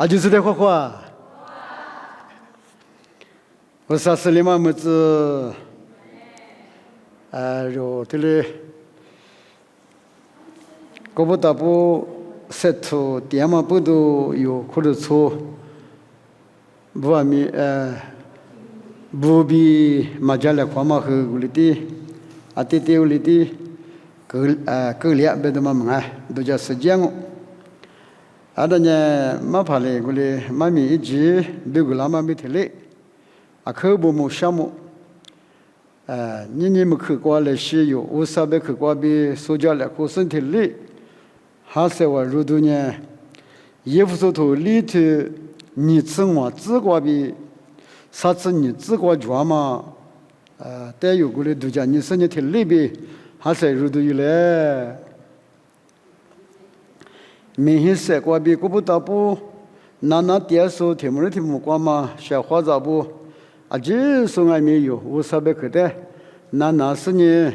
阿就是的话，我啥事里嘛么子，就这里，我不打不设图点嘛不都有或者错，不啊咪不比马家来话嘛和屋里的，阿弟弟屋里的，个俩别的嘛么哎，都叫时间哦。adanya mapale gule mami iji begula mami tele akhobo mo shamo nyinyi mkhu kwa le shi yo usabe khu kwa bi soja le ko sun tele ha se wa rudunya yefuso to li tu ni tsngwa zi kwa bi sa tsi ni zi kwa jwa ma te yo gule duja ni sun tele bi ha se rudu yule明显过比过不到不，那点数天门的目光嘛，小花咋不？啊，这送还没有，我啥别去的，那是呢，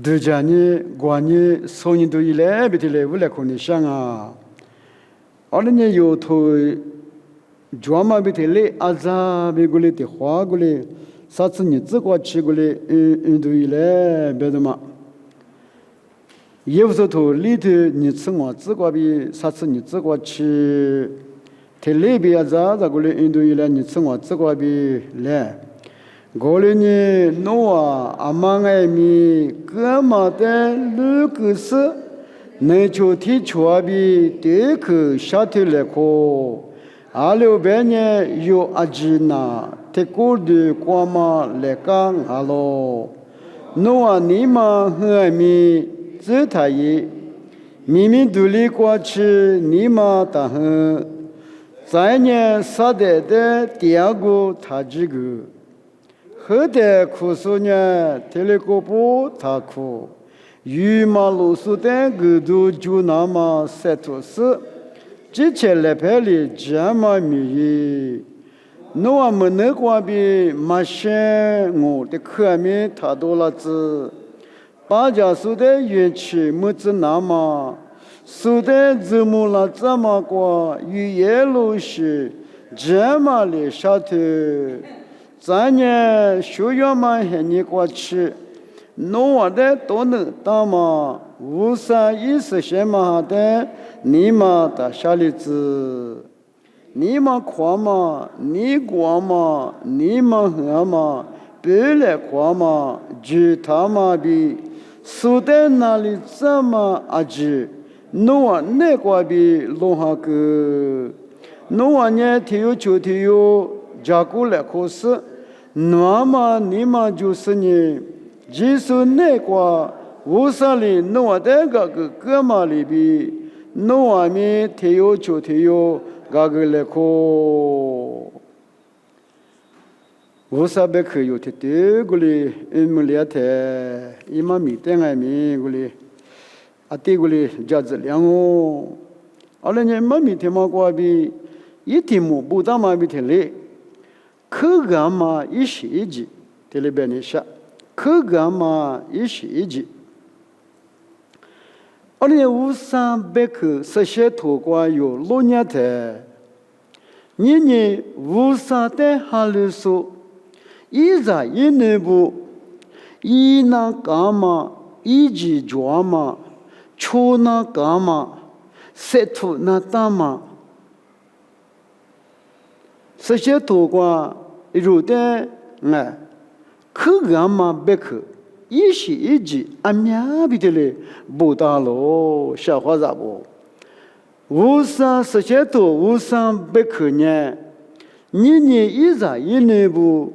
对家呢，关呢，送你都一来别的来，我来看你想啊，二零年有头，专门别的来，啊咋别过来的花过来，啥子你自个吃过来，都一来别的嘛。也不是头里头你吃我自个比啥子你自个吃，他那边咋过来印度伊来你吃我自个比来，过来呢诺啊阿妈爱米哥妈的路个是，那就提出比对口下头来可，阿六百年有阿吉那，他过的光嘛来讲阿喽，诺啊你嘛很爱米。这他也明明独立过去，你妈大很，在年杀的第二个他这个，后代苦数呢，提了个不他苦，羽毛露宿的个都就那么三头四，之前来拍里这么米，我们那个比马山我的客面太多了子。大家说的乐器么子那么，说的字幕了这么过，语言路是这么的下头，咱呢学校嘛还你过去，我的都能打嘛，无啥意思什么的，你嘛的下里子，你嘛夸嘛，你光嘛，你嘛喝嘛，别来夸嘛，就他妈比。苏丹那里这么阿吉，诺那个比龙哈个，诺呢提有就提有，加过来可是，那么你们就是呢，就是那个乌萨里诺的个哥们里比，诺咪提有就提有，个来可。我啥别去有的对过哩，么了的，伊嘛米等爱米过哩，啊对过哩价值量哦，阿拉呢嘛米天嘛过比，一天么不打嘛比天嘞，可干嘛一时一季，天里边呢下，可干嘛一时一季，阿拉呢我啥别去这些土瓜有老年的，你呢我啥的哈里说。一在一内部，一那干嘛，一级抓嘛，出那干嘛，塞土那大嘛，这些土瓜有的哎，可干嘛别去，一时一级俺面比的嘞，不大喽，小伙子不，无啥这些土无啥别去呢，你一在一内部。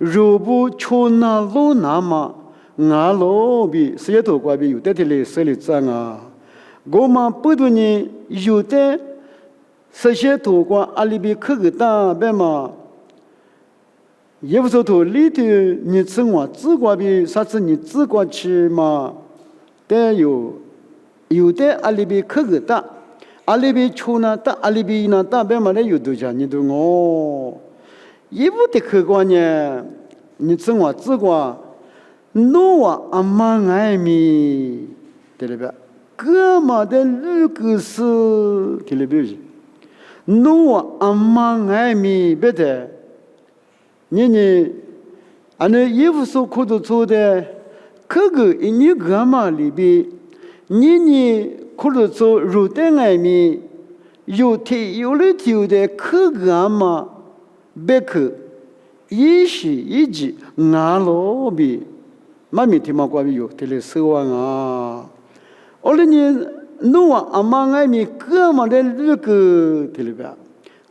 如不出那路那么，俺路比世界头瓜比有的嘞，手里脏啊。我们不多呢，有的世界头瓜阿里比可个大白嘛，也不说头里头你吃我自瓜比啥子你自瓜吃嘛，但有的阿里比可个大，阿里比出那大，阿里比那大白嘛嘞有多家你都我。一不的客观呢，你自我自个，诺啊阿妈爱米，对了吧？哥嘛的路个是，对了不是？努阿妈爱米别的，你俺那衣服所裤子做的，可个你干嘛里边，你裤子做肉的爱米，有铁有了丢的可干嘛别去，一时一季俺老比，妈咪听嘛关于有的嘞说完啊，我那年。努阿妈爱米干嘛的绿个的里边，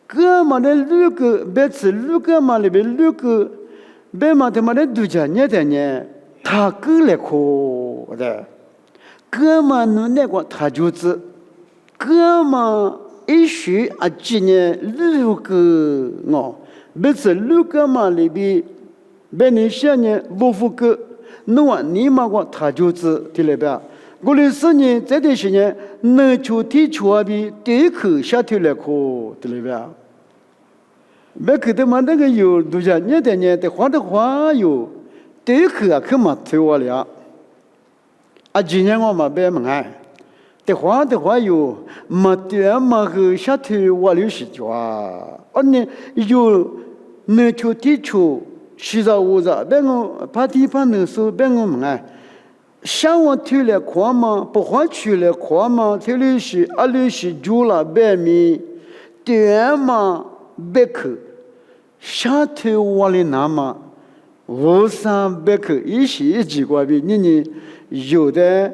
干嘛的绿个别吃绿干嘛里边绿个，别嘛他妈的度假年的呢，他够来苦的，干嘛弄那个他就是干嘛一学啊几年绿个哦，别吃绿干嘛里边，别你想呢不服个，努啊你嘛个他就是的里边。我的是呢，这段时间能出提出啊比对口下头来课对了吧？别看他们那个有度假年的呢，的话有对口啊，可嘛推我了。啊，今年我嘛别问哎，的话有嘛对嘛个下头我留是叫啊，而呢有能出提出洗澡屋子，别我怕地方能说别我问哎。想我推了宽嘛，不花去了宽嘛，推了是阿里是住了白米，对嘛别去，下头我的那么，无上别去，一时一句话比你有的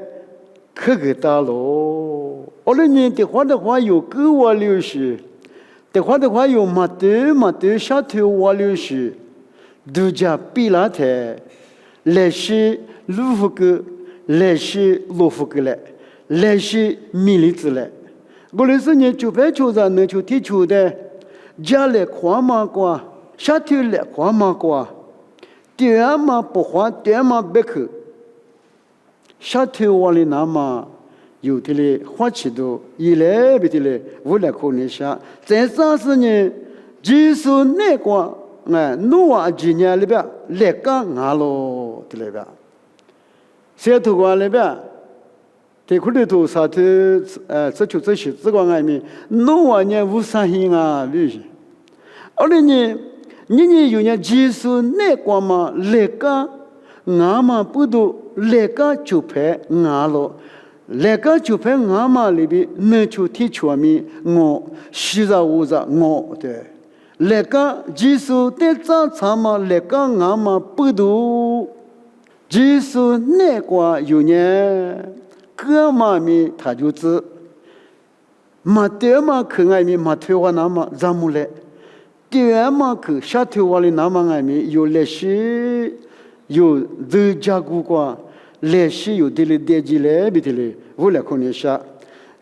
可给打喽。我那年的话有给我留是，的话有嘛对下头我留是，度假比那台，来是卢浮个。来是罗浮个来，来是米粒子来。我那时呢就白球子能就踢球的，家来宽嘛瓜，下头来宽嘛瓜，对嘛不花，对嘛别去。下头我的那么有的嘞花起多，一来别的嘞无来可能下。再三是呢，就是那个哎，努啊几年里边来干俺喽的里边。小头瓜那边，在苦里头啥头这就这些，这个外面弄完呢无啥心啊，绿些。而且呢，你有呢技术那个嘛，那个俺嘛不都那个就拍俺了，那个就拍俺嘛里边能就提出面我洗澡屋子我对，那个技术在早餐嘛，那个俺嘛不都。就是那个有呢，各方面他就是嘛对嘛去外面嘛推我那么怎么来？对嘛去下推我的那么外面有那些有这家顾过，那些有的嘞电机嘞别的嘞，无来可能下。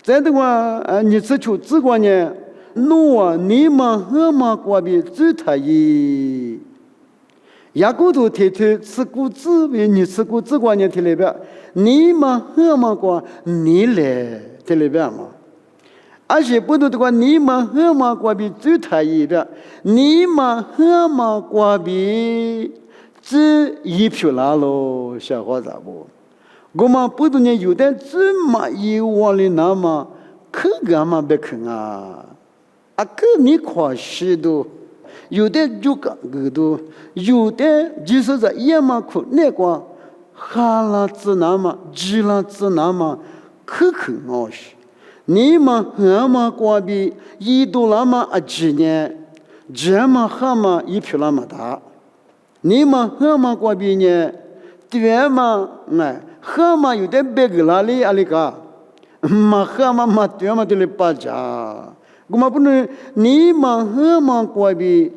再的话你这就这个呢，弄啊你们和嘛过比最他一。雅古图提出吃谷子为你吃谷子观念提里边，你嘛喝嘛过你来提里边嘛，而且不懂的话，你嘛喝嘛过比最太一边，你嘛喝嘛过比这一票拉喽，小伙子不？我们不懂呢，有的这么一往里那么可干嘛别看啊？啊，可你夸许多。有的就个多，有的就是在夜嘛苦那个，哈拉子那么，吉拉子那么，可我是，你们和嘛过比一度那么啊几年，这么哈嘛一票那么大，你们和嘛过比呢，对嘛哎，和嘛有的别个哪里阿里个，嘛和嘛对嘛对哩巴家。我们不能，你们和嘛过比，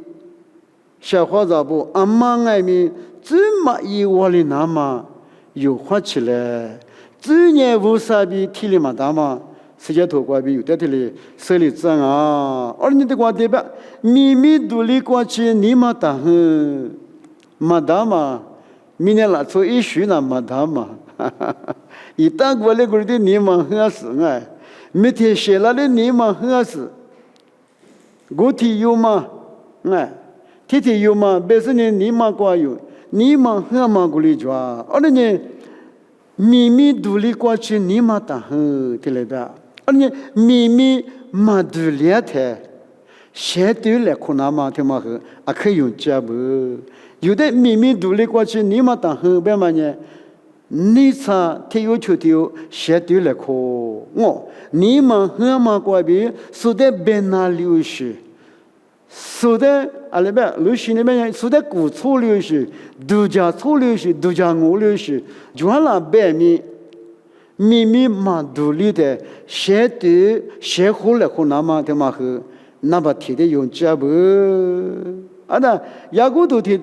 小伙子不，俺妈爱米，这么一窝里那么有花起来，这年无啥比体力嘛大嘛，世界头过比有的里手里脏啊，而你的话对吧？秘密独立过去你嘛大很，嘛大嘛，明年拿出一岁那嘛大嘛，一旦过来过的你嘛很死哎，每天写了的你嘛很死。我提有嘛，哎，天有嘛，别是呢，你嘛过有，你嘛很嘛过来抓，而且呢，秘密独立过去，你嘛大很，对了吧？而且秘密嘛独立的，写对了可那么他妈和啊可以用家不？有的秘密独立过去，你们当后边嘛呢？你查体育球体育写对了可我，你们和嘛过比说的别那流失，说的啊那边流失那边说的古错流失，度假错流失，度假我流失，就那边秘密嘛独立的写对写好了可那么他妈和。那把提的用家不？啊那雅古都提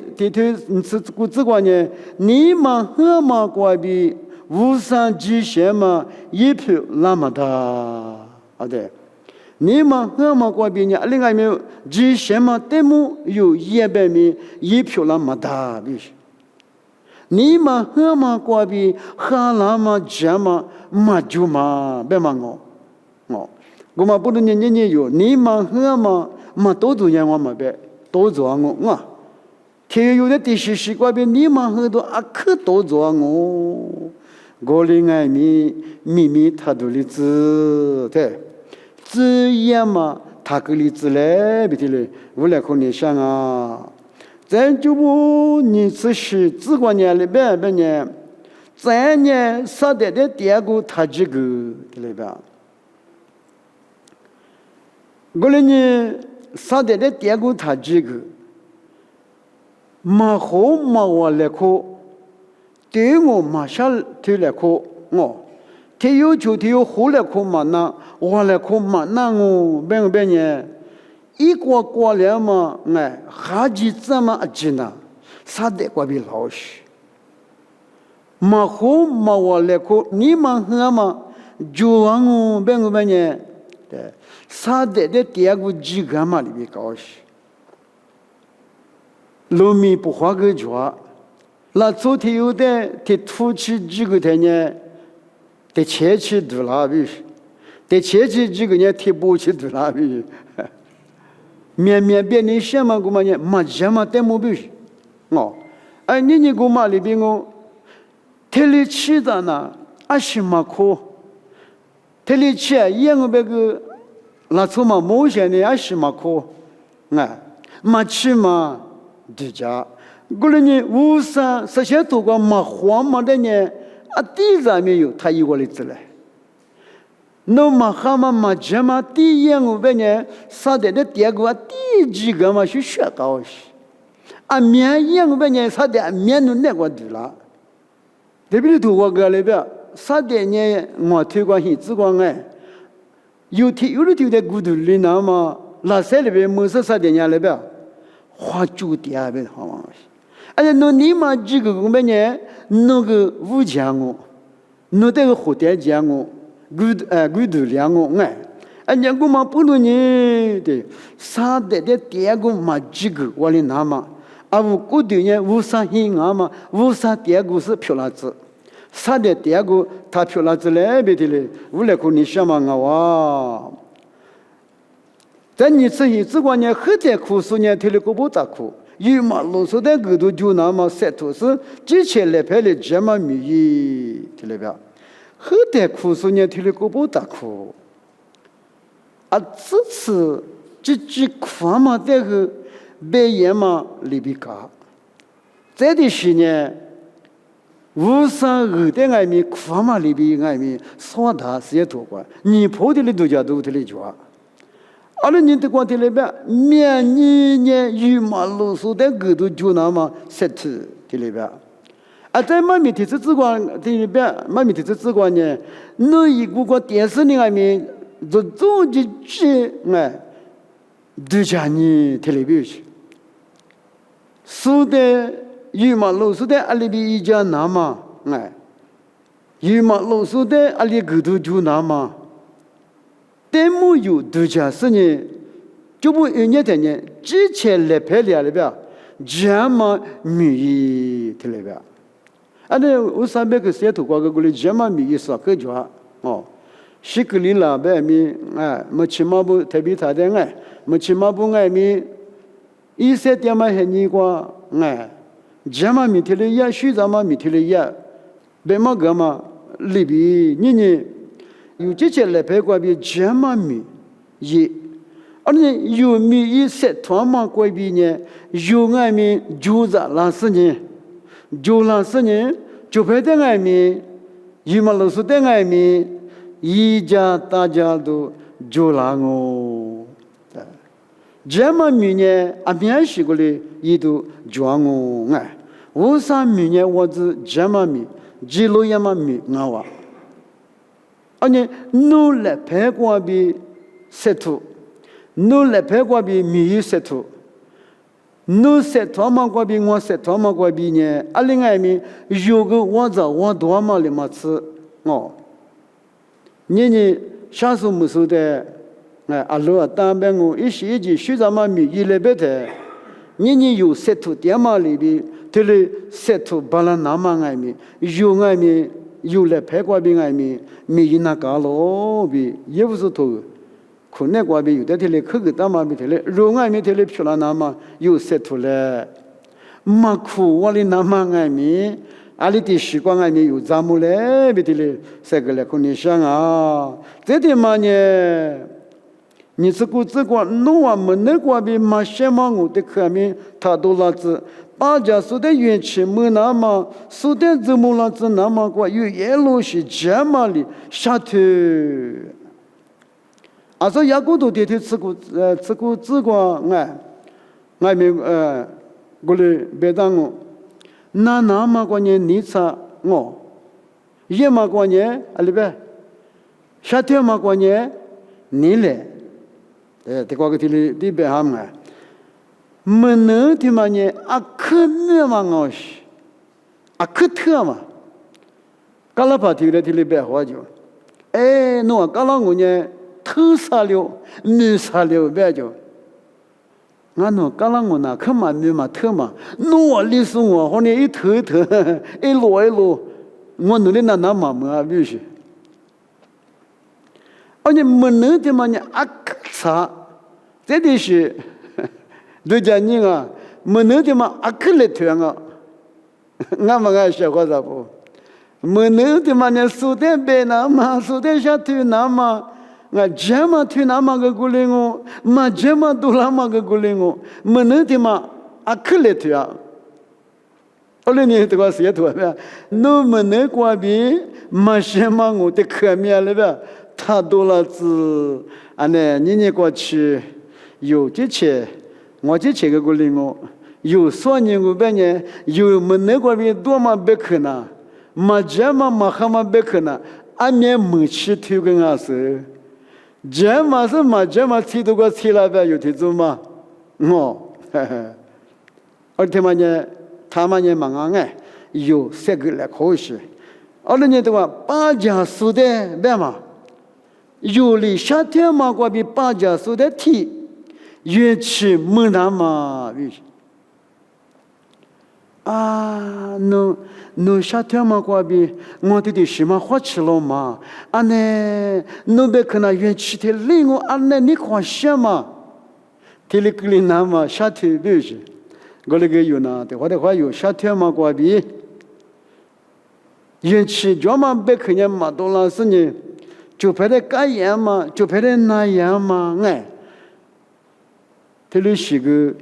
是古之观呢？你们和嘛关比无上极限嘛一票那么大啊对，你们和嘛关比呢？另外没有极限嘛？对么有100米一票那么大必须。你们和嘛关比哈那么加嘛嘛就嘛别嘛我。我们不能年有，你们和嘛多做人我们别多做我，天有的第十习惯别你们和多啊可多做我里爱秘他都里子对，只也嘛他个里子嘞，别的嘞，无来可你想啊，咱就不你只是只管年里边呢，咱呢啥的第二个他这个里边。我们呢，啥的第二个他这个，马后马我来课，对我马上推来课我，体育就体育后来课嘛那，我来课嘛那我别呢，一过了嘛哎，还几这么近呐，啥的过比老实，马后马我来课，你们和嘛，就我别呢，对。啥的第二个几个嘛里边高些，农民不花个脚，那昨天有的得土起几个天呢，得切起多拉比，得切起几个呢得不起多拉比，面别你什么个嘛呢？嘛什么得么比，哎你个嘛里边我，天里起的呢，还是嘛可，天里起也我别个。那从嘛某些呢也是嘛可，嘛起嘛对家，过来呢无啥这些都个嘛黄嘛的呢，啊地上面有他一个例子嘞，那嘛哈嘛这嘛第一我们呢，啥的第二个第几个嘛是学高些，啊面一我们呢啥的面都那个对了，特别是我个里边啥的呢我推广是只管哎。有的在古都里那么拉塞里边没啥的伢里边，花酒店边好嘛？而且你嘛几个我们呢，那个武将我，那这个后代将我，古都两我而且我们不能呢的，啥的第二个嘛几个我的那么，啊我古都呢无啥hin啊嘛，无啥第二个是漂亮子。啥的第二个他漂亮子嘞，别的嘞，无来可你想嘛哇！在你只管呢，后天苦数呢，推了个不大苦，有嘛路数的个都就那么三头是之前来拍的这么米意，听了没有？后天苦数呢，推了个不大苦，啊，这次这苦嘛，这个白眼嘛里边搞，这的是呢。无上二代外面苦嘛里边外面说他是也多过，你跑的里都叫都的里做，阿拉你的光的里边面你呢与马路数的个都就那么设置的里边，啊在马面的这只光的里边，马面的这只光呢，那一个电视里外面就总的去都叫你的里边去，说的。与马路数的阿里比一家那么与马路数的阿里个都就那么，但没有度假是呢，就不一年的呢，之前来拍里边，这么米意的里边，啊那我300个摄图挂个过来，这么米意啥个叫西格里拉边米没起码不特别大的没起码不米，1点嘛很你个这么米提了也，许这么米提了也，别么个嘛里边你有这些来拍过比这么米也， 아니 유미 이세 토마 고비냐 유가미 주자 라스니 조라스니 조베데가미 이말로스데가미 이자 따자도 조랑오 제마미냐 아미아시골이 이도 조앙오 우사미냐 워즈 제마미 지로야마미 나와 아니 누레 배과비 세투 누레 배과비 미이 세투 누세 토마과비 와세 토마과비냐 알링아미 요거 와자 와도마리 마츠 니니 샤수 무수데 알로아 담뱅고 이시지 슈자마미 일레베데 니니 요 세투 디아마리비 텔레 세투 발라나마가미 요가미 요레 배과비가미 미이나가로비 예부스토 코네과비 유데텔레 크그 담마비 텔레 롱가미 텔레 퓨라나마 요 세투레 마쿠 와리 나마가미 알리티 시광가미 요 자물레 비텔레 세글레 코니샹아 데데마녜 니스쿠츠과 노와 머네과비 마셰망우 데카미 타돌라츠 빠자수데 유엔치 무나마 수데 즈물라츠 나마과 유 예로시 제말리 샤트 아서 야고도 데데 쓰고 즈과 나미 골레 베당오 나나마과니 니사 예마과니 알베 샤테마과니 니레 대과가 딜리 디베함가 머너티마니 아크메망오시 아크트아마 깔라파티레 딜리베 화죠 노아 깔랑고니 트살료 미살료 베죠 나노 깔랑고나 크마미마 트마 노아 리숭와 호니 이트트 일로일로 원누리나 나마마 비시 아니 머너티마니 아크사 데디시 드자니가 머너디마 아클레트야가 나마가 샤고자보 머너디마냐 수데베나마 수데샤트나마 나 제마트나마가 굴링고 마 제마돌라마가 굴링고 머너디마 아클레트야 얼레니 드가스야 도야 노 머너과비 마셰망고 데크미알레바 타돌라즈 안에 니니과치 요지체我这这个过来我有所年我半年有门那个边多么别可能，马这么马哈么别可能，俺年没去推跟俺是，这嘛是马这么提多个提了呗有提做嘛，而且嘛呢，他们呢忙哎，有这个来可惜，而且呢的话八家输的别嘛，有哩夏天嘛个比八家输的提。元气没那么no夏天嘛过比我的什么花吃了嘛？安呢，no别可能元气的另外安呢你看什么？提里克里那么夏天比是，我那个有呢，的话的话有夏天嘛过比元气专门别可能嘛多了是呢，就拍的改样嘛，就拍的那样嘛，哎。这里是个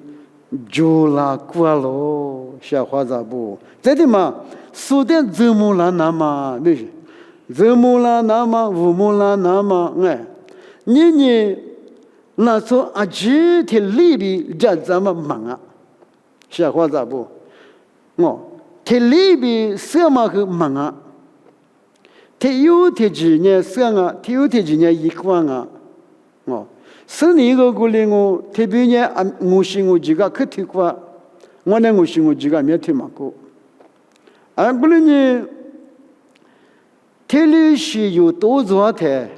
就拉过喽，小花子不？这里嘛，苏的字母啦那么，没是，字母啦那么，五母啦那么，哎，你那说啊，这天里边这怎么忙啊？小花子不？天里边什么个忙啊？天有天几年什么？天有天几年一块啊？是你个过来我特别呢，我是我自个去听过，我呢我是我自个没听嘛过。过来呢，这里是有多少台？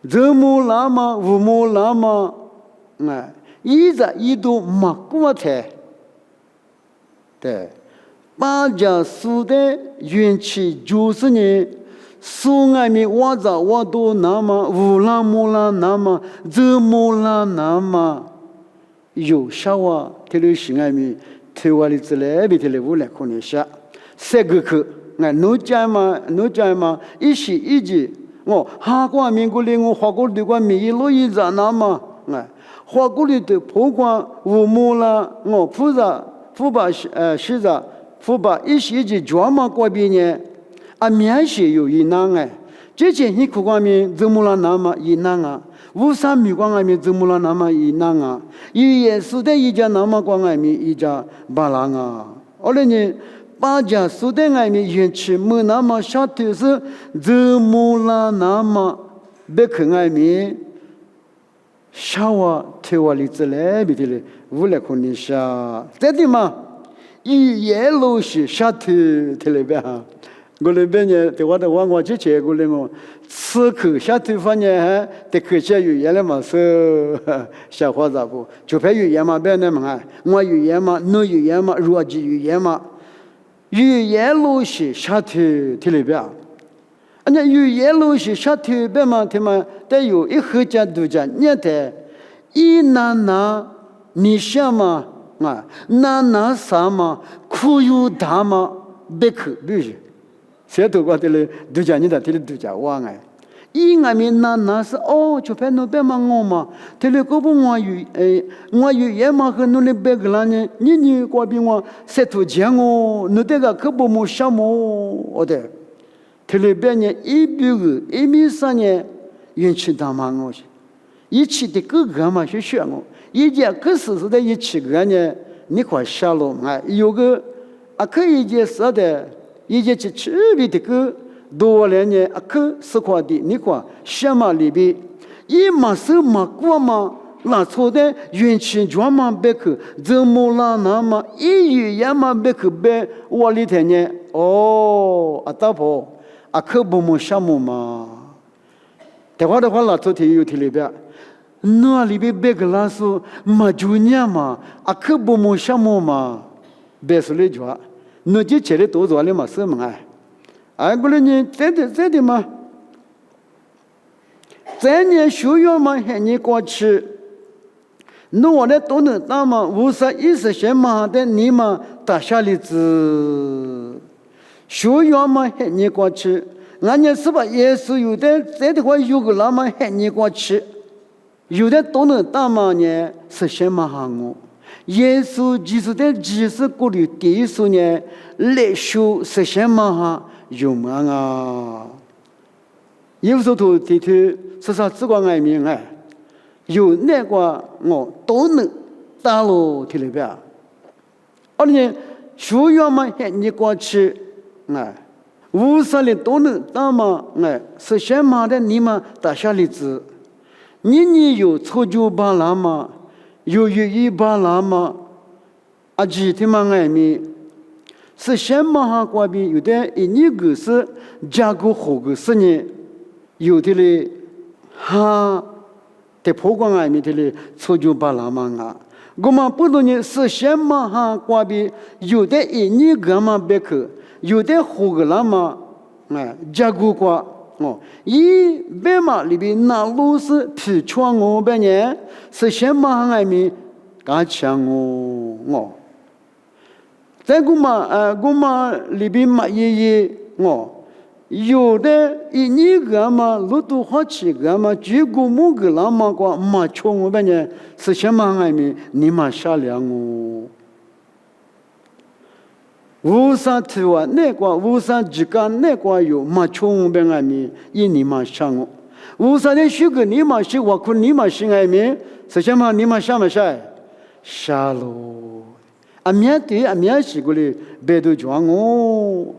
字母那么，五母那么，一都没过台。对，八家书的元气就是呢。苏爱米瓦扎瓦多那么乌拉木拉那么泽木拉那么有啥话？这里是爱米台湾的之类比这里无来可能下，这个去奴家嘛，一时一时哈国民国里我华国对国民一路一咋那么花鼓里的破光无木啦，我菩萨佛把是的佛把一些的专门过别呢，面些有一难哎，这些你苦光面怎么了那么一难啊？无三米光面怎么了那么一难啊？耶稣的一家那么光面一家巴郎啊，而且呢。把家苏的爱面延迟么那么小头是怎么了那么别看爱面小娃推我里子来比的嘞无来可能下这地嘛一夜路是小头推来别哈我那边呢对我的我之前过来我此刻小头发呢得可惜有原来嘛是小伙子不就怕有烟嘛别那么啊我有烟嘛你有烟嘛弱鸡有烟嘛语言路是下头提里边，人家语言路是下头边嘛，他们得有一合家都家，你得一拿你想嘛拿啥嘛，苦有大嘛，别去，比如，谁都讲的嘞，都家你得提里都家忘哎。一外面拿是就怕那边嘛我嘛，提里个不我有也嘛和那里别个啦呢，你过比我谁都讲我，那这个可不么想么的，提里边呢1.3呢，运气大嘛我是，一起的个嘛去选我，一件可是的一起个呢，你快下了有个可以件是的，一件去吃别的个。多了呢，可是块的，你看什么里边，一嘛是嘛过嘛，那错的运气专门别去，怎么啦那么一语言嘛别去别我里头呢？大婆可不么什么嘛？的话那错的有题里边，那里边别个老师嘛就念嘛，可不么什么嘛？别说里讲，那就吃的多少了嘛是嘛过来呢，这的嘛，这年需要嘛，喊你过去，那我的都能打嘛，50-10些嘛的你嘛打下里子，需要嘛喊你过去，俺家是吧？也是有的，这的话有个那么喊你过去，有的都能打嘛呢，10些嘛哈我。耶稣就是在Jesus国里第一数呢，来修10些嘛哈。有嘛有时候提是啥只管爱面有那个我都能打了提里边，而且需要嘛你过去50里都能打嘛10些嘛的你嘛打下里子，你有抽酒巴拉嘛，有一巴拉嘛，几天嘛爱面。是什么哈关闭有的一个是加个好个事呢，有的嘞哈在破光外面的嘞抽就把拉嘛我们不懂呢是什么哈关闭有的一个嘛别去，有的好个啦嘛加个过一边嘛里边那路是皮穿我边呢是什么哈外面敢抢我。在我们里边嘛有的一个嘛路途好几个嘛几个木个那么个嘛穷我们呢是什么外面你嘛善良无上提完那个无上之间那个有嘛穷我们外面你嘛善我无上的许个你嘛是我可你嘛是外面是什么你嘛善不善善喽面对面是过来别都装无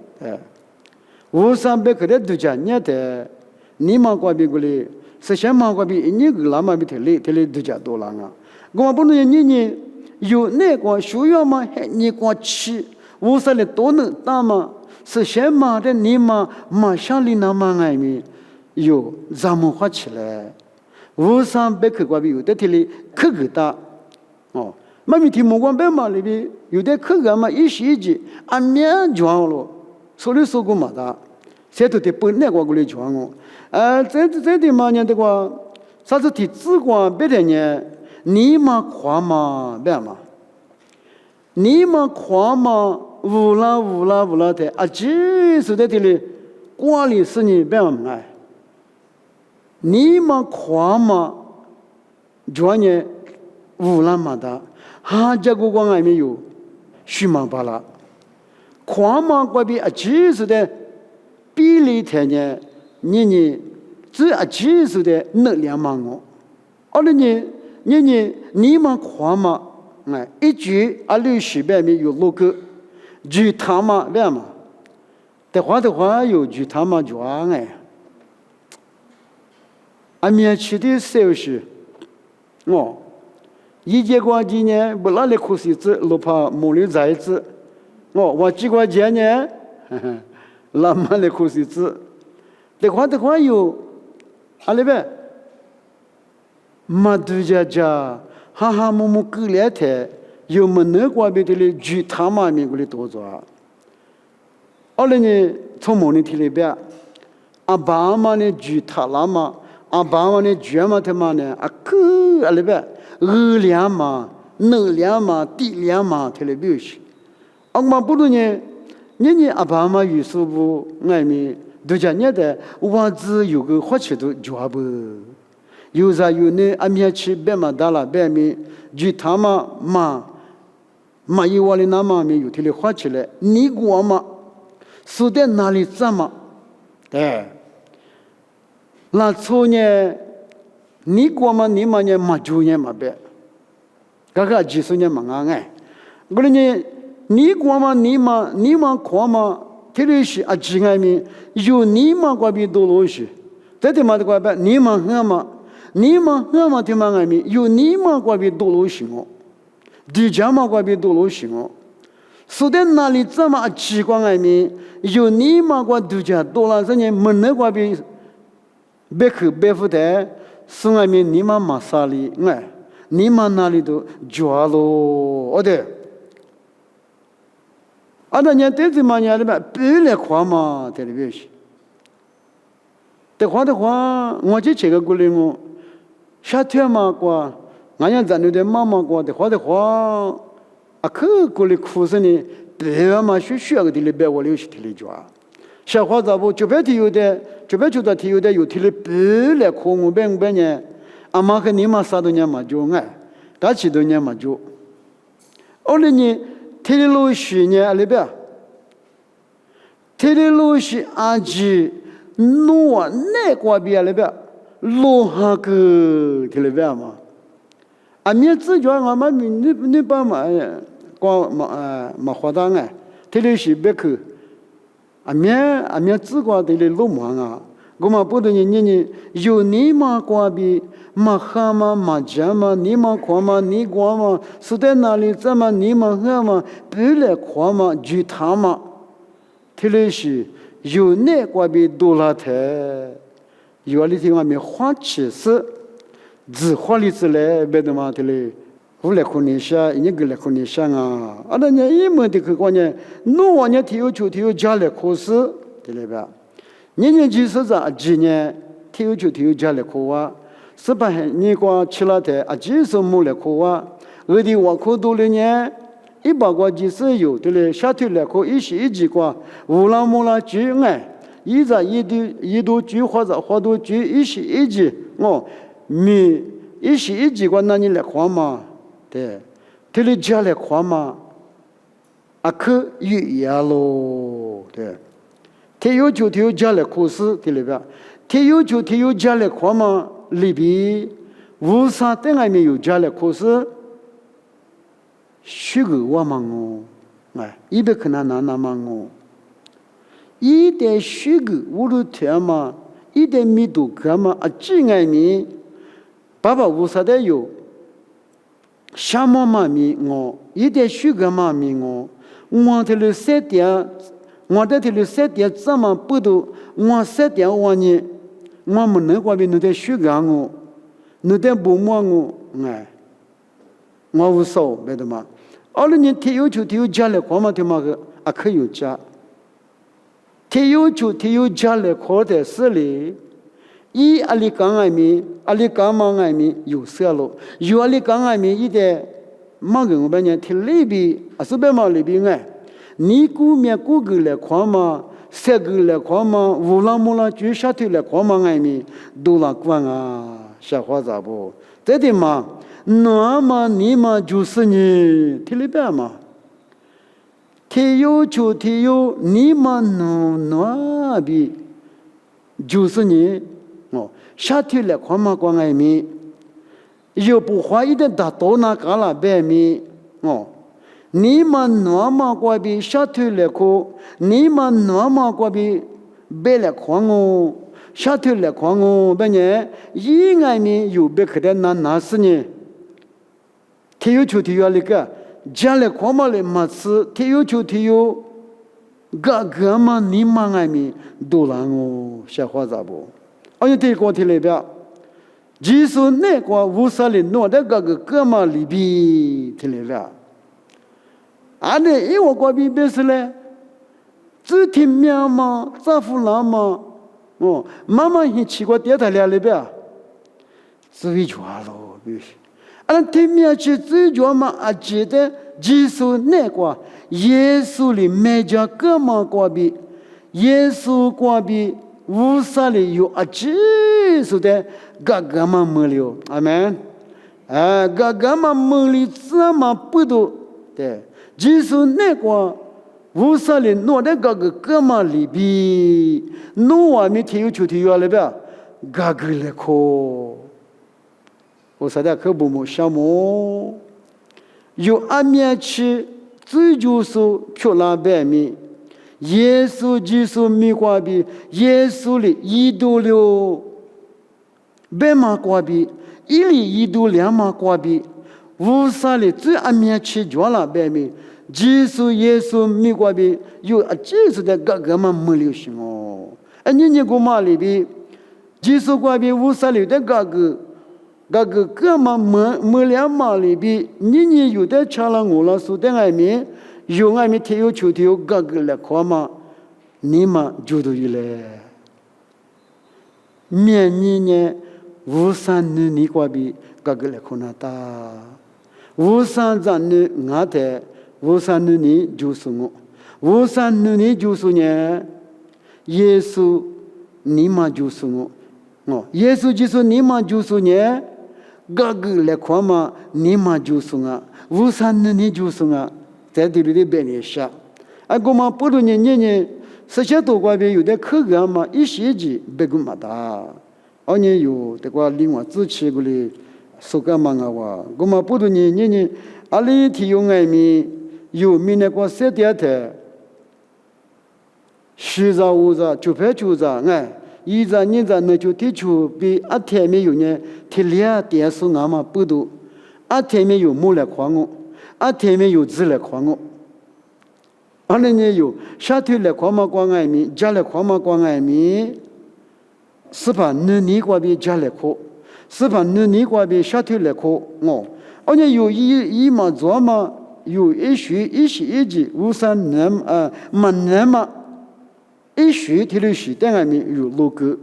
上别个的都讲你的你嘛过别过来是什么过别你个那么别提嘞都讲多了我不能你有那个需要嘛你过去无上的都能打嘛是什么的你嘛马上里那么爱面有咱们花起来无上别个过别有的提嘞可个打嘛咪听莫光别嘛里边有的可个嘛一时一面装了，所以说过嘛的，谁都得本那个过来装这的嘛呢的话，啥子提资管别的呢？你嘛夸嘛别嘛，你嘛夸嘛乌拉的这是的哩，管理是你别嘛你嘛夸嘛。专业乌兰马达，哈家国光还没有，须马巴拉，狂马过比其实的比例条件，你只其实的能量嘛我，你们狂马，一句200没有6个，就他妈别嘛，的话有就他妈专面去的消息。一节过几年不拉的苦日子，哪怕没有在子，我几过几年，那么的苦日子，的话有，那边，马杜家，哈哈木格列特，有么能过别的嘞，就他妈咪过来多做，呢，从某年提里边，爸妈呢就他拉嘛。爸妈呢，舅妈他妈呢，那边2嘛、2嘛、3嘛，他来表示。嘛不如呢，你爸妈有时候外面都讲你的，我只有个好吃的家不，有啥有呢？面去别嘛大了，别面就他妈有我的那妈没有他来好吃嘞，你过嘛，说的哪里怎么？那初年，你过嘛？你嘛呢？嘛9年嘛别，个几十年嘛我呢，你过嘛？你嘛过嘛？这里是几个面，有你嘛过比多罗些，这他妈的过别，你嘛喝嘛？他妈面，有你嘛过比多罗些哦，地家嘛过比多罗些哦，说的哪里怎么奇怪面？有你嘛过地家多了这年没能过比。别付的，送外面你妈马萨里，你妈哪里都抓喽，对。那年对子嘛年里边别来夸嘛，在里边去。的话，我就这个过来我，夏天嘛过，俺家咱那的妈妈过的话，可过来苦死呢，别嘛需要个的里边我留去的里抓。小伙子不就别提有的，就提有的有提了别来哭我别呢，妈和你妈啥都年嘛就大起都年嘛就，呢提了路许呢里边，提了路许阿吉诺那挂边里边，路哈个提里边嘛，面自觉我们你把嘛光嘛花单提了许别去。面自挂的嘞路忙我们不能你有你嘛挂比嘛哈嘛家嘛你嘛夸嘛你挂嘛是在哪里怎么你嘛喝嘛别来夸嘛就他嘛，特别是有那挂比多了的，有的地方面花起是只花里之来别的嘛的嘞。我来看你下，你个来看你下那年一门的去关键，弄完年体育家来考试，对了吧？年几十几年体育家来考啊，18年过去了的几十没来考啊，我的我考多了年，100个几十有对了，下头来考一级过，无啦没啦举一度举或者好多举一级你一级过那你来考嘛？对，这里家来夸嘛，可语言喽，对，体育家来考试，对了吧？体育家来夸嘛，里边无啥等外面有家来考试，虚个我嘛一百可能拿嘛一点虚个无论天嘛，一点密度干嘛几外面，爸爸无啥的有。什么嘛咪一点虚个嘛咪我的了3点，我的了3点怎么不都我3点我呢？我们能过比你的虚个你的不摸我无所谓的嘛。你体育家来考嘛的嘛个可以家，体育家来考的是哩。阿里港外面，阿里港嘛外面有色路，有阿里港外面一点，马个我们讲提里边，是别嘛里边你估个来看嘛，3个来看嘛，无啦没啦就下头来看嘛外面，都啦管小伙子不，这的嘛，那么你嘛就是你，听里边嘛，天有就天有，你嘛那比就是你哦，夏天来看嘛光爱米，又不花一点大多那干了白米哦。你们那么过比夏天来看，你们那么过比白来看哦，夏天来看哦，别呢，一爱米有别可的那是呢，天有就天有那个，家来看嘛来嘛吃，天有就天有，个嘛你们爱米都难哦，小伙子不？而且这个题里边，即使那个乌沙里诺的个嘛里边题里边。啊，那因为过比别是嘞，只听面嘛，咋胡乱嘛？哦，妈妈很奇怪，电台里边，只会觉咯，必须。啊，听面去只觉嘛，啊，记得即使那个耶稣里每家个嘛过比，耶稣过比乌沙里有啊，即使的个嘛没了，阿门。啊，个嘛没了，怎么不都对？即使那个乌沙里诺的个嘛里边，诺瓦米体育球体育里边，个来可，我说的可不么项目，有阿面去追求说去那边米，耶稣基督米瓜比，耶稣里一度了，白马瓜比，一里一度两马瓜比。乌沙里最阿面去做了白米，基督耶稣米瓜比有啊，这是的个嘛没流行哦。哎，你个嘛里边，基督瓜比乌沙里的个嘛没两嘛里边，你有的吃了我了，说的外面有外面天有秋天有个来看嘛，你嘛就都有嘞。面你呢，乌沙你瓜比个来看那大。无上赞你我的，无上你就是我，无上你就是你，耶稣你嘛就是我，哦，耶稣就是你嘛就是你，个来看嘛，你嘛就是我，无上你就是我，在这里的别人下，啊，我们不如你10多块钱有的口感嘛，一些几别个嘛大，而且有这个另外自己个哩。说个嘛我，我们不如你，阿里提有爱米，有米那个设点的，10兆5兆900兆哎，1兆2兆那就地球比阿天没有呢，提2点数俺们不多，阿天没有木来看我，阿天没有字来看我，阿那呢有夏天来看嘛光爱米，家来看嘛光爱米，是吧？你过比家来看。是吧？你过比夏天来看哦，而且有一嘛做嘛，有一学一学一级无三年嘛年嘛，一学提了学但外面有六个，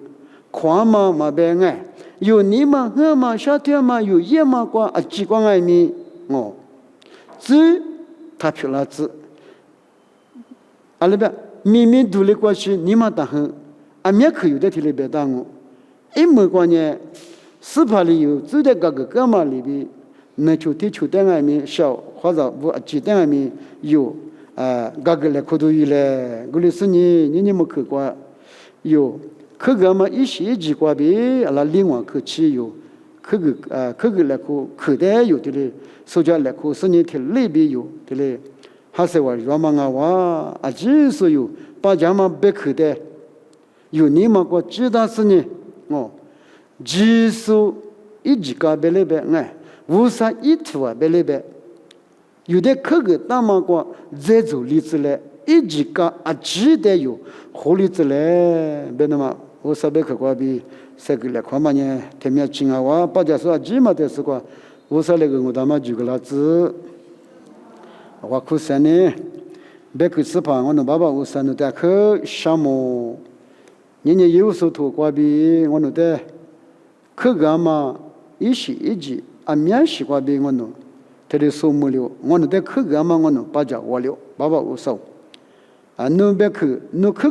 看嘛别爱，有你嘛我嘛夏天嘛有夜嘛光啊几光外面哦，字他漂了字，啊那边明明读了过去你嘛打很，啊面可有的提了别打我，一没关呢。司法里有只在个嘛里边，那就地球单外面小或者不几单外面有个来可都有嘞。我的是你没去过，有去个嘛一些几挂边，那另外去去有去个来去的有的嘞，手家来去是你提那边有的嘞，还是话热嘛啊啊，只是有把家嘛别去的，有你嘛个知道是呢哦。基础一级个别里边哎，无啥一图啊别里边，有的课个大嘛个在做例子嘞，一级个啊记得有好例子嘞，别那么我啥别课个比这个来看嘛呢，天面经啊话把家说记嘛的是个，我啥那个我他妈举个例子，我苦三呢，别去吃饭，我那爸爸我三那带去项目，人家有时候图个比我那带。去个嘛，一时一级，啊面西瓜比我弄，他的数目了，我弄在去个嘛，我弄把家挖了，爸爸我收，啊弄别去，弄去，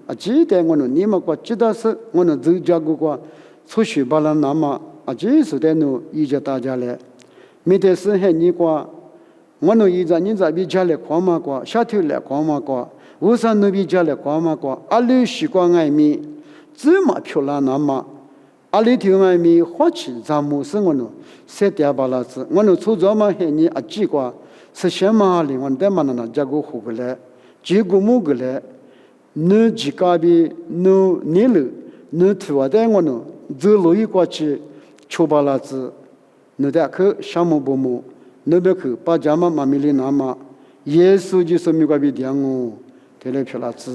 啊记得我弄你们个记得是，我弄走家个出去把那拿嘛，啊，这是的呢，一家大家嘞，没得事还你瓜，我呢一家你在比家里瓜嘛瓜，下头来瓜嘛瓜，无上那比家里瓜嘛瓜，阿里习惯爱米，这么漂亮那么，阿里头爱米花起咱们是我呢，三点八拉子，我呢出着嘛还你啊几瓜，是什么哩？我得嘛那加个胡个嘞，几个木个嘞。你自家比你了，你土话的我呢，走路一过去，出巴拉子，你得去项目部门，你别去把家嘛妈咪里拿嘛，耶稣就是米个比点哦，得来票拉子。